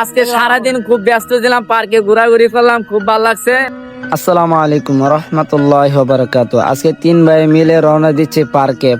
আজকে সারাদিন খুব ব্যস্ত ছিলাম, পার্কে ঘোরাঘুরি করলাম, খুব ভালো লাগছে। আসসালামু আলাইকুম রহমতুল্লাহ বারাকাতু। আজকে 3 ভাই মিলে রওনা দিচ্ছি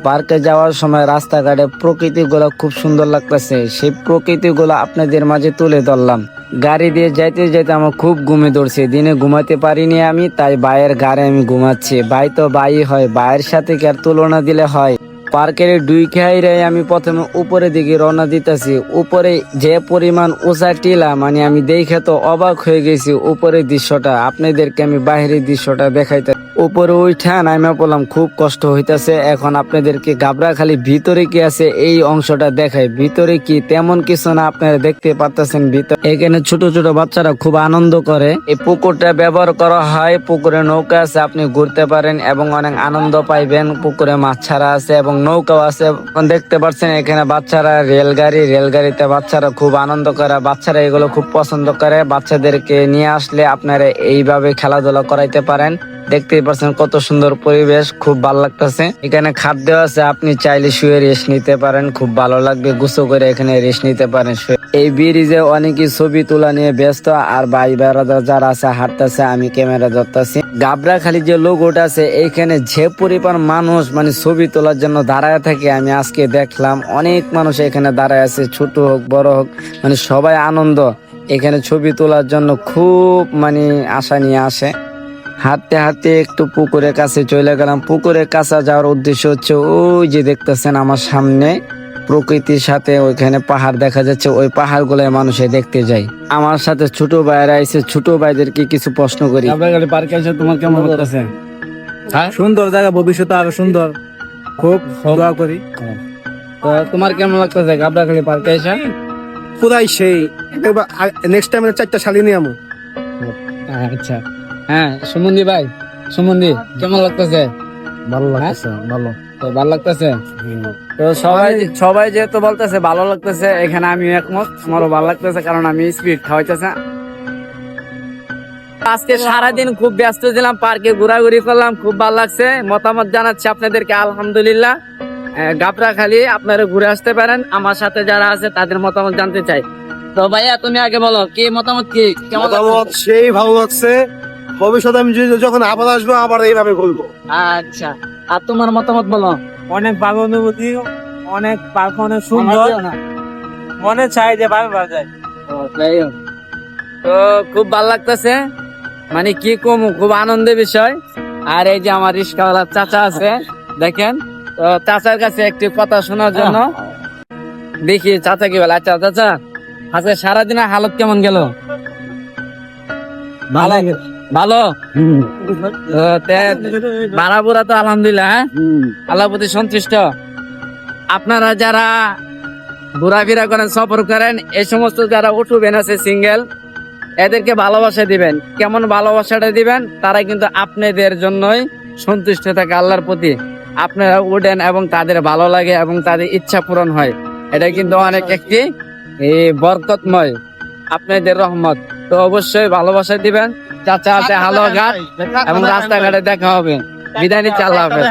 পার্কে যাওয়ার সময় রাস্তাঘাটে প্রকৃতি গুলা খুব সুন্দর লাগতেছে। সেই প্রকৃতি গুলা আপনাদের মাঝে তুলে ধরলাম। গাড়ি দিয়ে যাইতে যাইতে আমার খুব ঘুমে ধরছে, দিনে ঘুমাতে পারিনি আমি, তাই ভাইয়ের গাড়ি আমি ঘুমাচ্ছি। ভাই তো ভাই হয়, ভাইয়ের সাথে কি আর তুলনা দিলে হয়। পার্কের দুই খাইরে আমি প্রথমে উপরের দিকে রওনা দিতেছি। উপরে যে পরিমাণ উঁচা টিলা, মানে আমি দেখে তো অবাক হয়ে গেছি উপরের দৃশ্যটা। আপনাদেরকে আমি বাইরের দৃশ্যটা দেখাইতে উপরে উঠা নামে পড়লাম, খুব কষ্ট হইতাছে। এখন আপনাদেরকে গাবড়াখালি ভিতরে কি আছে এই অংশটা দেখাই। ভিতরে কি তেমন কিছু না, আপনারা দেখতে পারতেছেন। ভিতরে এখানে ছোট ছোট বাচ্চারা খুব আনন্দ করে। এই পুকুরটা ব্যবহার করা হয়, পুকুরে নৌকা আছে, আপনি ঘুরতে পারেন এবং অনেক আনন্দ পাইবেন। পুকুরে মাছ ছাড়া আছে এবং নৌকাও আছে। দেখতে পাচ্ছেন এখানে বাচ্চারা রেলগাড়িতে বাচ্চারা খুব আনন্দ করে। বাচ্চারা এগুলো খুব পছন্দ করে। বাচ্চাদেরকে নিয়ে আসলে আপনারা এইভাবে খেলাধুলা করাইতে পারেন। দেখতেই পাচ্ছেন কত সুন্দর পরিবেশ, খুব ভালো লাগতেছে। এখানে খাদ্য আছে, আপনি চাইলে শুয়ে রেস্ট নিতে পারেন, খুব ভালো লাগবে। গোসল করে এখানে রেস্ট নিতে পারেন। এই ব্রিজে অনেকে ছবি তোলা নিয়ে ব্যস্ত, আর ভাই বেড়াদার যারা আছে হাঁটতেছে, আমি ক্যামেরা ধরতেছি। গাবড়াখালি যে লোগোটা আছে, এইখানে যে পরিমাণ মানুষ মানে ছবি তোলার জন্য দাঁড়ায় থাকে, আমি আজকে দেখলাম অনেক মানুষ এখানে দাঁড়ায় আছে। ছোট হোক বড় হোক, মানে সবাই আনন্দ এখানে ছবি তোলার জন্য খুব মানে আশা নিয়ে আসে। হাঁটতে হাঁটতে একটু পুকুরের কাছে চলে গেলাম। পুকুরের কাছে যাওয়ার উদ্দেশ্য হচ্ছে ওই যে দেখতেছেন আমার সামনে প্রকৃতির সাথে ওইখানে পাহাড় দেখা যাচ্ছে, ওই পাহাড় গুলো মানুষে দেখতে যায়। আমার সাথে ছোট ভাইরা এসে, ছোট ভাইদেরকে কিছু প্রশ্ন করি। পার্কে এসে তোমার কেমন লাগতেছে? সুন্দর জায়গা, ভবিষ্যতে আরো সুন্দর খুব দোয়া করি। তো তোমার কেমন লাগতেছে গাবড়াখালি পার্কে এসে? পুরাই সেই নেক্সট টাইম 4টা শালি নিয়ে আমু। আচ্ছা, হ্যাঁ সুমন্দি ভাই, সুমন্দি কেমন লাগতেছে? ভালো লাগছে, ভালো। তো ভালো লাগতেছে। তো সবাই যেহেতু বলতেছে ভালো লাগতেছে, এখানে আমি একমত, আমারও ভালো লাগতেছে, কারণ আমি স্পিড খাওয়াইতেছে। আজকে সারাদিন খুব ব্যস্ত ছিলাম, পার্কে ঘোরাঘুরি করলাম, খুব ভালো লাগছে। মতামত জানাচ্ছি আপনাদেরকে আলহামদুলিল্লাহ। গাবড়াখালি আপনারা ঘুরে আসতে পারেন। আমার সাথে যারা আছে তাদের মতামত জানতে চাই। তো ভাইয়া তুমি আগে বলো, কি মতামত, কি কেমন মতামত সেই ভালো লাগছে। ভবিষ্যতে আমি যখন আবার আসবো আবার এইভাবে ঘুরবো। আচ্ছা, আর তোমার মতামত বলো। অনেক ভালো অনুভূতি, অনেক পার্ক অনেক সুন্দর, মনে চাই যে বারবার যায়। তো খুব ভালো লাগতেছে, মানে কি কম, খুব আনন্দের বিষয়। আর এই যে আমার রিস্কাওয়ালা চাচা আছে, দেখেন। তো চাচার কাছে একটি কথা শোনার জন্য দেখি চাচা কি বলে। আচ্ছা চাচা, আজকে সারাদিনের হালত কেমন গেল? ভালো। ভাড়া বুড়া তো আলহামদুলিল্লাহ, হ্যাঁ আল্লাহ প্রতি সন্তুষ্ট। আপনারা যারা ঘোরাফেরা করেন, সফর করেন, এই সমস্ত যারা উঠবেন আছে সিঙ্গেল, এদেরকে ভালোবাসা দিবেন। কেমন ভালোবাসাটা দিবেন? তারা কিন্তু আপনাদের জন্যই সন্তুষ্ট থাকে আল্লাহর প্রতি। আপনারা উঠেন এবং তাদের ভালো লাগে এবং তাদের ইচ্ছা পূরণ হয়। এটা কিন্তু অনেক একটি বরকতময়, আপনাদের রহমত। তো অবশ্যই ভালোবাসা দিবেন। চাচা আছে হালুয়া ঘাট এবং রাস্তাঘাটে দেখা হবে। বিদায় নিচ্ছি, আল্লাহ হাফেজ।